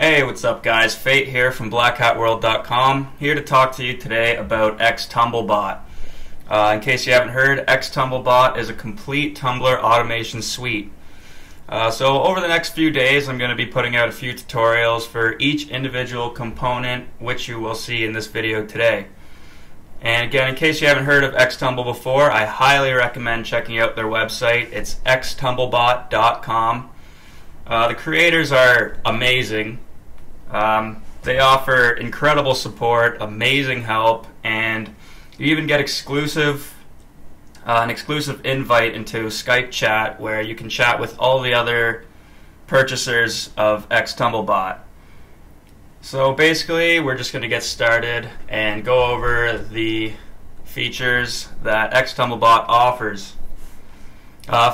Hey, what's up guys? Fate here from blackhatworld.com, here to talk to you today about xTumblebot. In case you haven't heard, xTumblebot is a complete Tumblr automation suite. So over the next few days I'm going to be putting out a few tutorials for each individual component, which you will see in this video today. And again, in case you haven't heard of xTumble before, I highly recommend checking out their website. It's xTumblebot.exe. The creators are amazing. They offer incredible support, amazing help, and you even get an exclusive invite into Skype chat where you can chat with all the other purchasers of xTumblebot. So basically, we're just going to get started and go over the features that xTumblebot offers.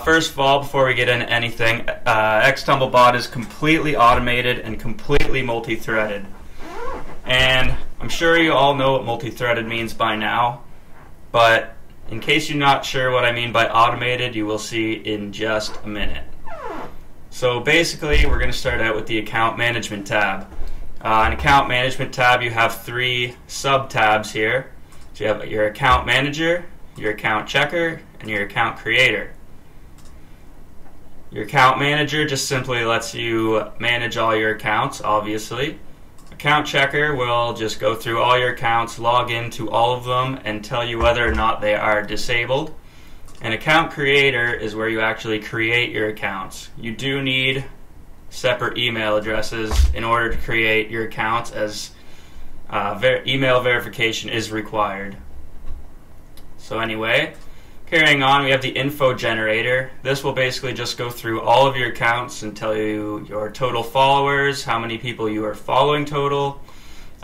First of all, before we get into anything, xTumblebot is completely automated and completely multi-threaded. And I'm sure you all know what multi-threaded means by now, but in case you're not sure what I mean by automated, you will see in just a minute. So basically, we're going to start out with the Account Management tab. In Account Management tab, you have three sub-tabs here. So you have your Account Manager, your Account Checker, and your Account Creator. Your Account Manager just simply lets you manage all your accounts, obviously. Account Checker will just go through all your accounts, log into all of them, and tell you whether or not they are disabled. And Account Creator is where you actually create your accounts. You do need separate email addresses in order to create your accounts, as email verification is required. So anyway, carrying on, we have the info generator. This will basically just go through all of your accounts and tell you your total followers, how many people you are following total,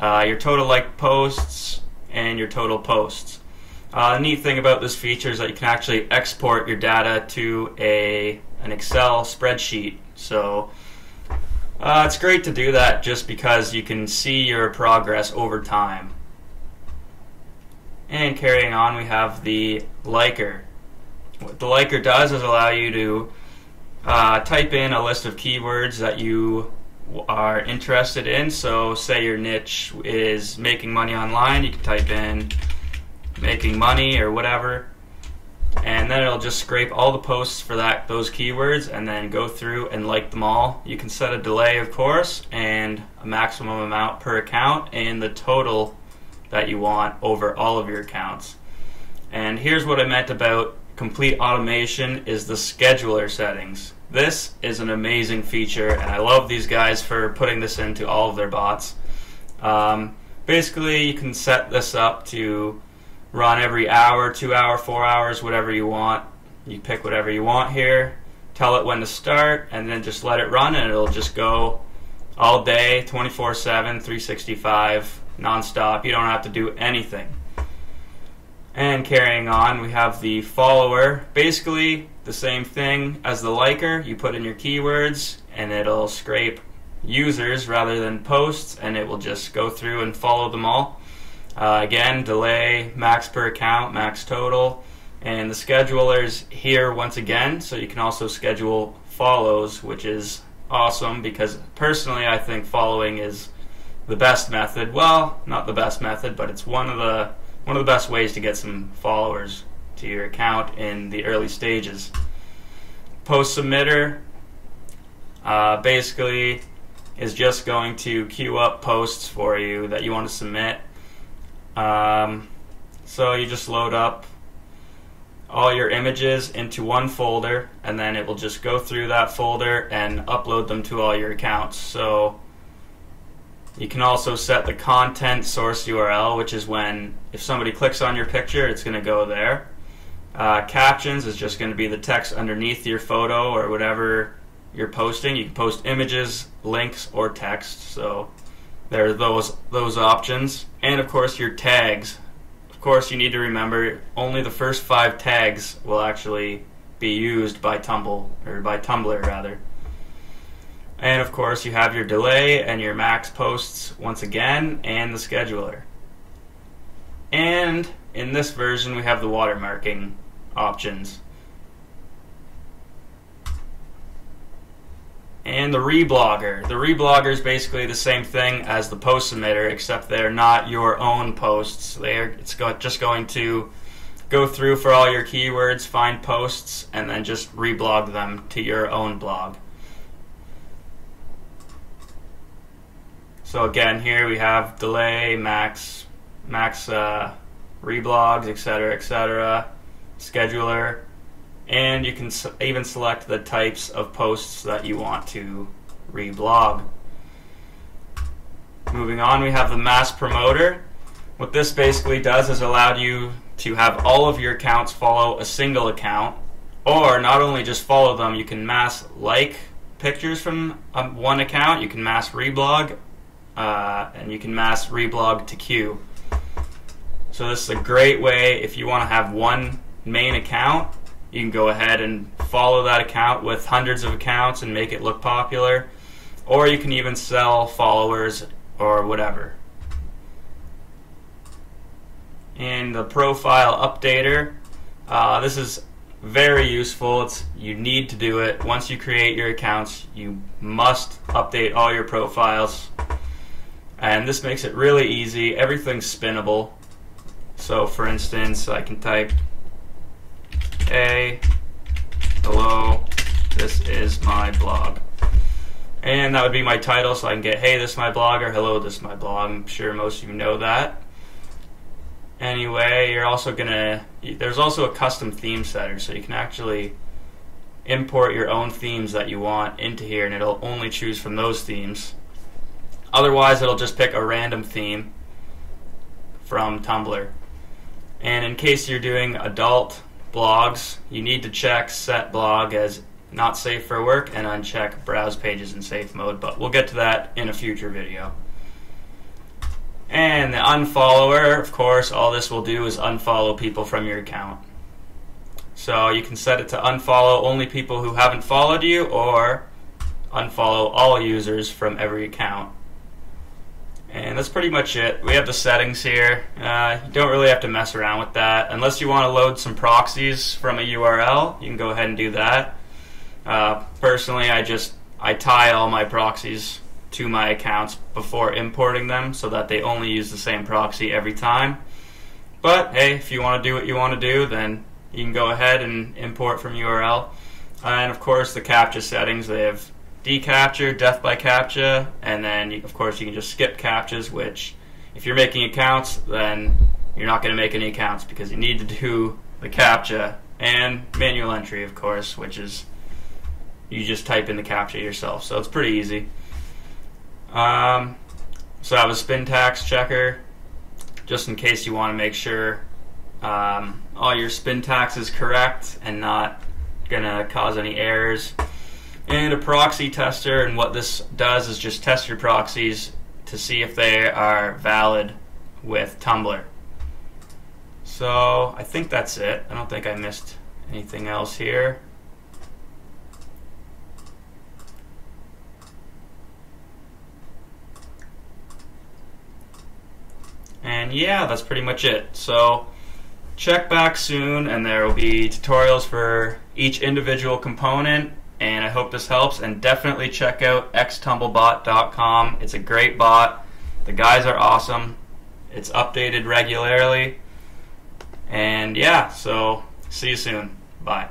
your total liked posts, and your total posts. The neat thing about this feature is that you can actually export your data to an Excel spreadsheet. So it's great to do that just because you can see your progress over time. And carrying on, we have the liker. What the liker does is allow you to type in a list of keywords that you are interested in. So say your niche is making money online, you can type in making money or whatever, and then it'll just scrape all the posts for those keywords and then go through and like them all. You can set a delay, of course, and a maximum amount per account and the total that you want over all of your accounts. And here's what I meant about complete automation is the scheduler settings. This is an amazing feature, and I love these guys for putting this into all of their bots. Basically, you can set this up to run every hour, 2 hour, 4 hours, whatever you want. You pick whatever you want here, tell it when to start, and then just let it run, and it'll just go all day, 24/7, 365, non-stop. You don't have to do anything. And carrying on, we have the follower. Basically the same thing as the liker. You put in your keywords and it'll scrape users rather than posts, and it will just go through and follow them all. Again, delay, max per account, max total, and the scheduler's here once again, so you can also schedule follows, which is awesome because personally I think following is the best method. Well, not the best method, but it's one of the best ways to get some followers to your account in the early stages. Post submitter basically is just going to queue up posts for you that you want to submit. So you just load up all your images into one folder, and then it will just go through that folder and upload them to all your accounts. So you can also set the content source URL, which is when if somebody clicks on your picture, it's going to go there. Captions is just going to be the text underneath your photo or whatever you're posting. You can post images, links, or text. So there are those options. And of course your tags. Of course you need to remember only the first 5 tags will actually be used by Tumblr rather. And of course you have your delay and your max posts once again, and the scheduler. And in this version we have the watermarking options. And the reblogger. The reblogger is basically the same thing as the post submitter, except they're not your own posts. It's just going to go through for all your keywords, find posts, and then just reblog them to your own blog. So again, here we have delay, max reblogs, etc., scheduler, and you can even select the types of posts that you want to reblog. Moving on, we have the mass promoter. What this basically does is allow you to have all of your accounts follow a single account, or not only just follow them, you can mass like pictures from one account, you can mass reblog, and you can mass reblog to queue. So this is a great way if you want to have one main account. You can go ahead and follow that account with hundreds of accounts and make it look popular, or you can even sell followers or whatever. And the profile updater, this is very useful. You need to do it. Once you create your accounts, you must update all your profiles, and this makes it really easy. Everything's spinnable. So for instance, I can type, "Hey, hello, this is my blog." And that would be my title, so I can get, "Hey, this is my blog," or "Hello, this is my blog." I'm sure most of you know that. Anyway, there's also a custom theme setter, so you can actually import your own themes that you want into here, and it'll only choose from those themes. Otherwise, it'll just pick a random theme from Tumblr. And in case you're doing adult blogs, you need to check set blog as not safe for work and uncheck browse pages in safe mode, but we'll get to that in a future video. And the unfollower, of course, all this will do is unfollow people from your account. So you can set it to unfollow only people who haven't followed you, or unfollow all users from every account. And that's pretty much it. We have the settings here. You don't really have to mess around with that. Unless you want to load some proxies from a URL, you can go ahead and do that. Personally, I tie all my proxies to my accounts before importing them so that they only use the same proxy every time. But hey, if you want to do what you want to do, then you can go ahead and import from URL. And of course, the CAPTCHA settings, they have deCAPTCHA, death by CAPTCHA, and then of course you can just skip CAPTCHAs, which if you're making accounts, then you're not going to make any accounts because you need to do the CAPTCHA, and manual entry, of course, which is you just type in the CAPTCHA yourself, so it's pretty easy. So I have a Spintax checker just in case you want to make sure all your Spintax is correct and not going to cause any errors. And a proxy tester, and what this does is just test your proxies to see if they are valid with Tumblr. So I think that's it. I don't think I missed anything else here. And yeah, that's pretty much it. So check back soon, and there will be tutorials for each individual component. And I hope this helps, and definitely check out xTumblebot.com. It's a great bot. The guys are awesome. It's updated regularly. And yeah, so see you soon. Bye.